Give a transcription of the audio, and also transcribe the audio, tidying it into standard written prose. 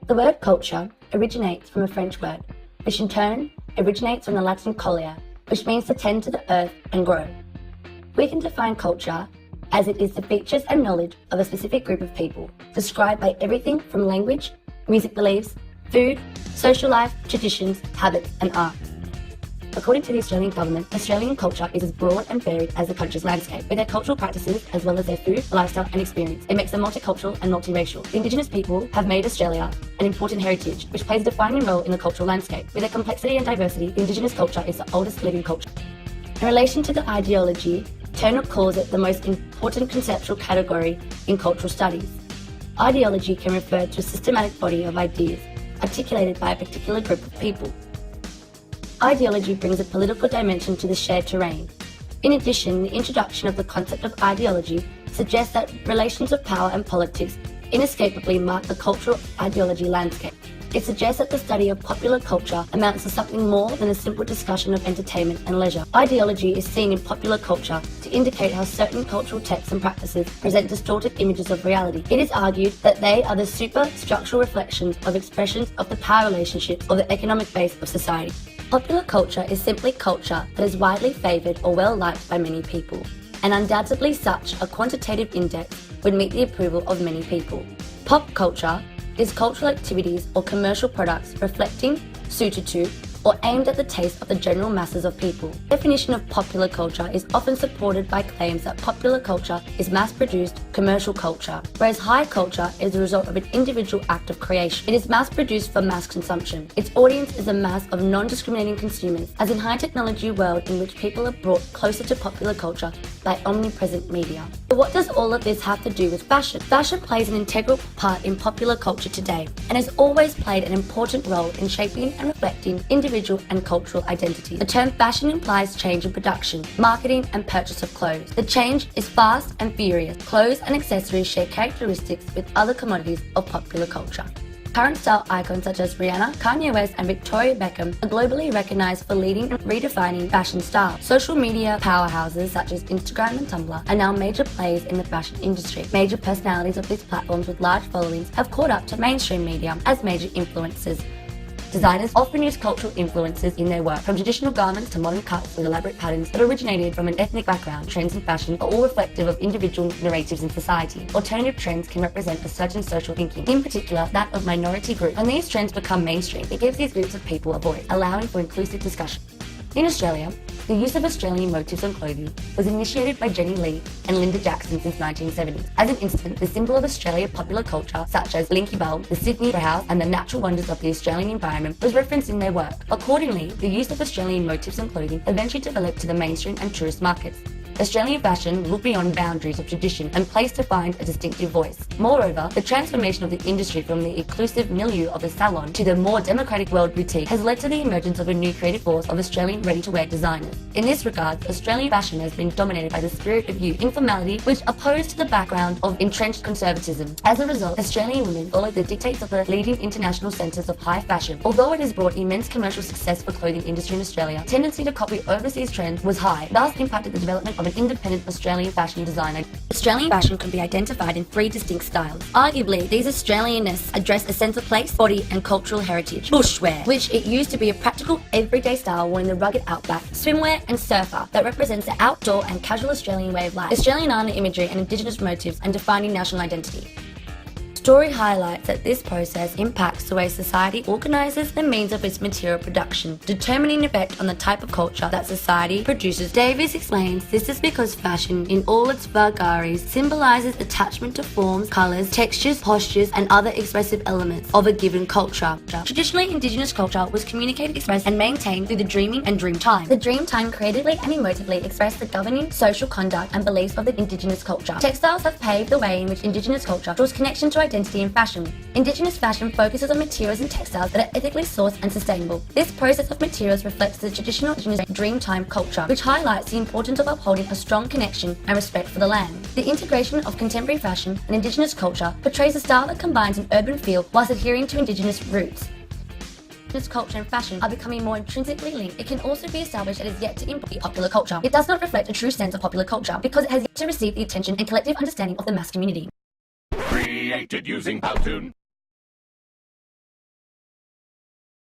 The word culture originates from a French word, which in turn originates from the Latin colere, which means to tend to the earth and grow. We can define culture as it is the features and knowledge of a specific group of people, described by everything from language, music beliefs, food, social life, traditions, habits, and art. According to the Australian government, Australian culture is as broad and varied as the country's landscape, with their cultural practices as well as their food, lifestyle and experience. It makes them multicultural and multiracial. The Indigenous people have made Australia an important heritage, which plays a defining role in the cultural landscape. With their complexity and diversity, the Indigenous culture is the oldest living culture. In relation to the ideology, Turner calls it the most important conceptual category in cultural studies. Ideology can refer to a systematic body of ideas articulated by a particular group of people. Ideology brings a political dimension to the shared terrain. In addition, the introduction of the concept of ideology suggests that relations of power and politics inescapably mark the cultural ideology landscape. It suggests that the study of popular culture amounts to something more than a simple discussion of entertainment and leisure. Ideology is seen in popular culture to indicate how certain cultural texts and practices present distorted images of reality. It is argued that they are the superstructural reflections of expressions of the power relationships or the economic base of society. Popular culture is simply culture that is widely favoured or well liked by many people, and undoubtedly such a quantitative index would meet the approval of many people. Pop culture is cultural activities or commercial products reflecting, suited to, or aimed at the taste of the general masses of people. The definition of popular culture is often supported by claims that popular culture is mass-produced commercial culture, whereas high culture is the result of an individual act of creation. It is mass-produced for mass consumption. Its audience is a mass of non-discriminating consumers, as in high technology world in which people are brought closer to popular culture by omnipresent media. But what does all of this have to do with fashion? Fashion plays an integral part in popular culture today, and has always played an important role in shaping and reflecting individual and cultural identity. The term fashion implies change in production, marketing, and purchase of clothes. The change is fast and furious. Clothes and accessories share characteristics with other commodities of popular culture. Current style icons such as Rihanna, Kanye West, and Victoria Beckham are globally recognized for leading and redefining fashion style. Social media powerhouses such as Instagram and Tumblr are now major players in the fashion industry. Major personalities of these platforms with large followings have caught up to mainstream media as major influencers. Designers often use cultural influences in their work, from traditional garments to modern cuts with elaborate patterns that originated from an ethnic background. Trends in fashion are all reflective of individual narratives in society. Alternative trends can represent a certain social thinking, in particular that of minority groups. When these trends become mainstream, it gives these groups of people a voice, allowing for inclusive discussion. In Australia, the use of Australian motifs on clothing was initiated by Jenny Lee and Linda Jackson since 1970s. As an instant, the symbol of Australian popular culture, such as Blinky Bulb, the Sydney Opera House, and the natural wonders of the Australian environment, was referenced in their work. Accordingly, the use of Australian motifs on clothing eventually developed to the mainstream and tourist markets. Australian fashion looked beyond boundaries of tradition and placed to find a distinctive voice. Moreover, the transformation of the industry from the exclusive milieu of the salon to the more democratic world boutique has led to the emergence of a new creative force of Australian ready-to-wear designers. In this regard, Australian fashion has been dominated by the spirit of youth, informality, which opposed to the background of entrenched conservatism. As a result, Australian women followed the dictates of the leading international centres of high fashion. Although it has brought immense commercial success for clothing industry in Australia, tendency to copy overseas trends was high, thus impacted the development of an independent Australian fashion designer. Australian fashion can be identified in three distinct styles. Arguably, these Australianists address a sense of place, body, and cultural heritage. Bushwear, which it used to be a practical, everyday style worn in the rugged outback. Swimwear and surfer, that represents the outdoor and casual Australian way of life. Australian art and imagery and indigenous motifs and defining national identity. Story highlights that this process impacts the way society organises the means of its material production, determining effect on the type of culture that society produces. Davis explains this is because fashion, in all its vagaries, symbolises attachment to forms, colours, textures, postures, and other expressive elements of a given culture. Traditionally, Indigenous culture was communicated, expressed, and maintained through the dreaming and dream time. The dream time creatively and emotively expressed the governing social conduct and beliefs of the Indigenous culture. Textiles have paved the way in which Indigenous culture draws connection to identity in fashion. Indigenous fashion focuses on materials and textiles that are ethically sourced and sustainable. This process of materials reflects the traditional Indigenous dreamtime culture, which highlights the importance of upholding a strong connection and respect for the land. The integration of contemporary fashion and Indigenous culture portrays a style that combines an urban feel whilst adhering to Indigenous roots. Indigenous culture and fashion are becoming more intrinsically linked. It can also be established that it is yet to embody popular culture. It does not reflect a true sense of popular culture because it has yet to receive the attention and collective understanding of the mass community. created using Powtoon.